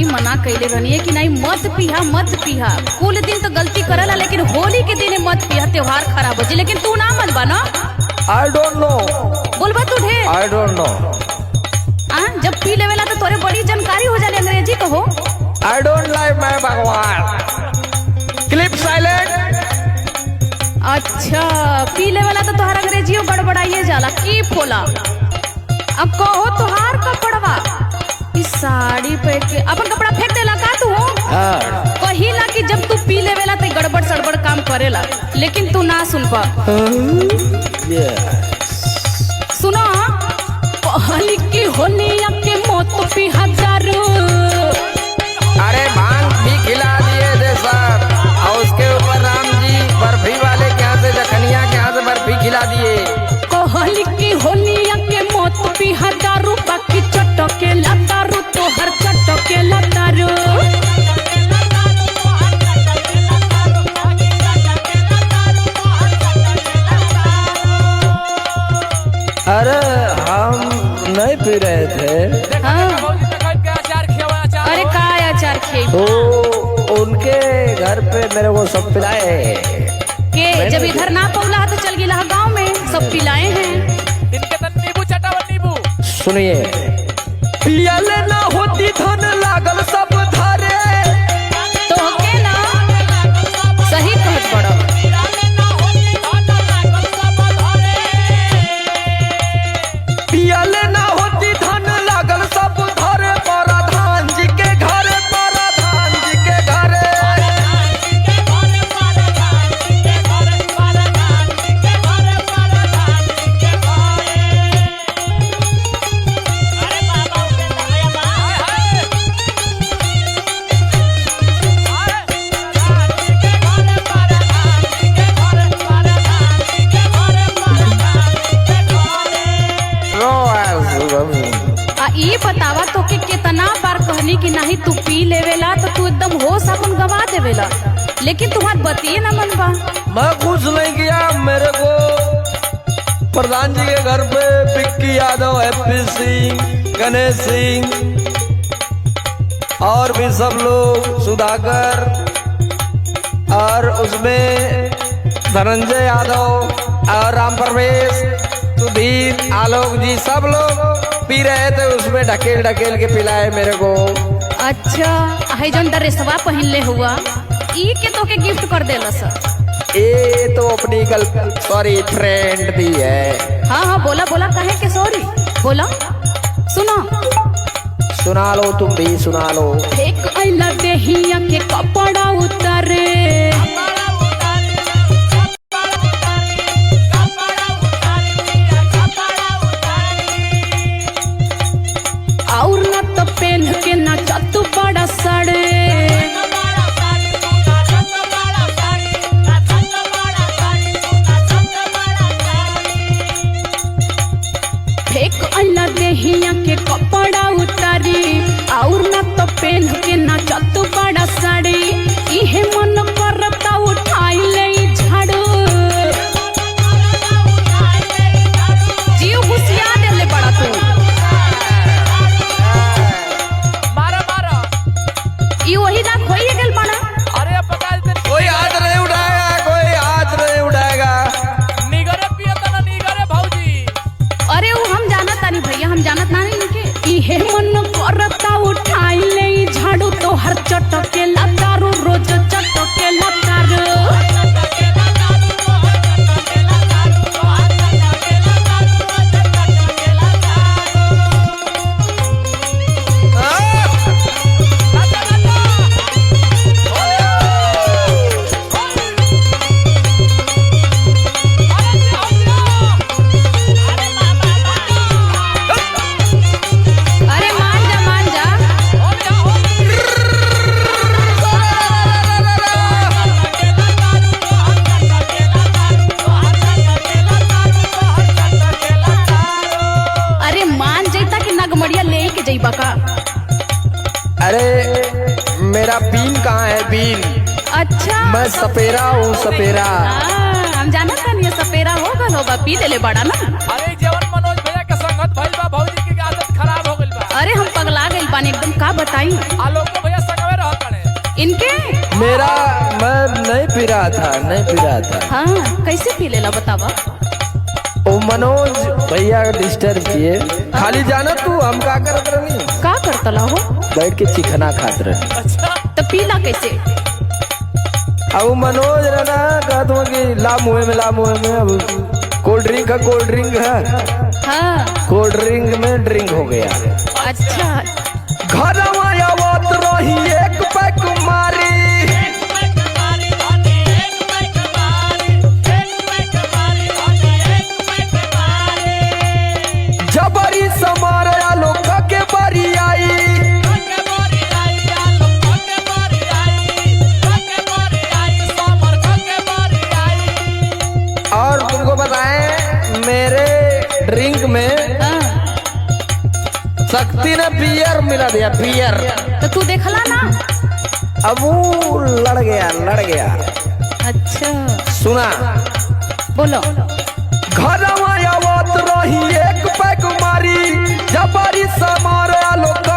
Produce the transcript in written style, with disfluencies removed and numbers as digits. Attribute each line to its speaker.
Speaker 1: मना कैले रहनी कि नहीं मत पीहा मत पीहा। कुल दिन तो गलती करला लेकिन होली के दिन मत पीहा, त्योहार खराब हो जी। लेकिन तू ना मनबा ना।
Speaker 2: I don't know.
Speaker 1: बोलबा तू ढेर।
Speaker 2: I don't know.
Speaker 1: जब पी लेवेला तो तोरे बड़ी जानकारी हो जाने अंग्रेजी कहो।
Speaker 2: आई डोंट लाइक माय भगवान। Clip silent.
Speaker 1: अच्छा पी लेवेला तो तोहार अंग्रेजियो गड़बड़ाइए जाला की फोला। अब कहो तोहार कपड़वा इस साड़ी पहन के अपन कपड़ा फेंक देला का तू हो। कहिला कि जब तू पी लेवेला तो गड़बड़ सड़बड़ काम करेला, लेकिन तू ना सुनबा। सुनो कहली की होली के मौत पी हजारू।
Speaker 2: अरे भांग भी खिला दिए थे सर, और उसके ऊपर राम जी बर्फी वाले के यहाँ से जखनिया के यहाँ से बर्फी खिला दिए।
Speaker 1: कहली की होली के मौत पी हजारू, बाकी चटके लतारू तो हर चटके लतारू।
Speaker 2: अरे हम नहीं पी रहे थे।
Speaker 1: हाँ। अरे का अचार खे
Speaker 2: तो उनके घर पे मेरे को सब पिलाए
Speaker 1: के जब इधर ना पौला तो चल गिला गांव में सब पिलाए हैं।
Speaker 3: इनके तो नींबू चटावा नींबू।
Speaker 2: सुनिए पियाले ना होती धन लागल सब धारे।
Speaker 1: तो के ना सही कहत पड़ो।
Speaker 2: पियाले ना होती धन लागल सब धारे, प्रधान जी के घरे, प्रधान जी के घरे।
Speaker 1: ई बतावा तो के कितना बार कहनी कि नहीं तू पी लेवेला तो तू एकदम होश अपन गवा देवेला, लेकिन तुम्हार बतिए ना मनबा।
Speaker 2: मैं कुछ नहीं किया, मेरे को प्रधान जी के घर पे पिक्की यादव, हैप्पी सिंह, गणेश सिंह और भी सब लोग, सुधाकर और उसमें धनंजय यादव और राम परवेश, सुधीर, आलोक जी सब लोग पी रहे थे। उसमें ढकेल ढकेल के पिलाए मेरे को।
Speaker 1: अच्छा है जो ड्रेसवा पहन ले हुआ ई के तो के गिफ्ट कर देला सर।
Speaker 2: ये तो अपनी गर्लफ्रेंड सॉरी फ्रेंड दी है।
Speaker 1: हाँ हाँ बोला बोला कहे के सॉरी बोला। सुनो
Speaker 2: सुना लो, तुम भी सुना लो।
Speaker 1: एक अइला देहिया के कपड़ा उतारे, और न तो पहन के नाचत बड़ा सड़े। फेंक अइला देहिया के कपड़ा उतारी, और न तो पहन के नाचत बड़ा सड़े। इहे मन करता उठाई ले झाड़ू, जीव घुसिया देले बड़ा तू। वही ना खोइए गल बना।
Speaker 3: अरे पता
Speaker 2: कोई हाथ नहीं उठाएगा, कोई हाथ नहीं उठाएगा।
Speaker 3: निगरे पियता ना निगरे भौजी।
Speaker 1: अरे वो हम जानत तानी भैया, हम जानत ना नहीं के इहे मन करता उठाई ले झाड़ू तो हर चटके लतारू, रोज चटके लतारू। का?
Speaker 2: अरे मेरा बीन कहाँ है, बीन?
Speaker 1: अच्छा
Speaker 2: मैं सपेरा हूँ, सपेरा।
Speaker 1: हम जाना था नहीं सपेरा होगा पी ले बड़ा ना।
Speaker 3: अरे जवन मनोज भैया के संगत भइल बा, भौजी की आदत खराब हो गइल बा।
Speaker 1: अरे हम पगला गइल बानी एकदम, का बताई
Speaker 3: आलोक तो भैया संगवे रहत पड़े।
Speaker 1: इनके।
Speaker 2: मेरा मैं नहीं पी रहा था, नहीं पी रहा था।
Speaker 1: हाँ, कैसे पी लेला बतावा।
Speaker 2: वो मनोज भैया डिस्टर्ब किए। खाली जाना तू हम का करत रही,
Speaker 1: का करतला हो?
Speaker 2: बैठ के चिकना खात रहे।
Speaker 3: अच्छा
Speaker 1: तो पीला कैसे?
Speaker 2: अब मनोज रहना कहत हूँ कि ला मुँह में, ला मुँह में। अब कोल्ड ड्रिंक है, कोल्ड ड्रिंक है,
Speaker 1: हाँ
Speaker 2: कोल्ड ड्रिंक में ड्रिंक हो गया।
Speaker 1: अच्छा।
Speaker 2: घर आवत रही एक पैक मारी, जबरी समार आलोक के बारी आई। और तुमको बताएं मेरे ड्रिंक में
Speaker 1: हाँ,
Speaker 2: शक्ति ने बियर मिला दिया, बियर।
Speaker 1: तो तू देखला ना।
Speaker 2: अब वो लड़ गया, लड़ गया।
Speaker 1: अच्छा
Speaker 2: सुना,
Speaker 1: बोलो।
Speaker 2: घर आवत रही एक पैक मारी, जबरी समार आलोक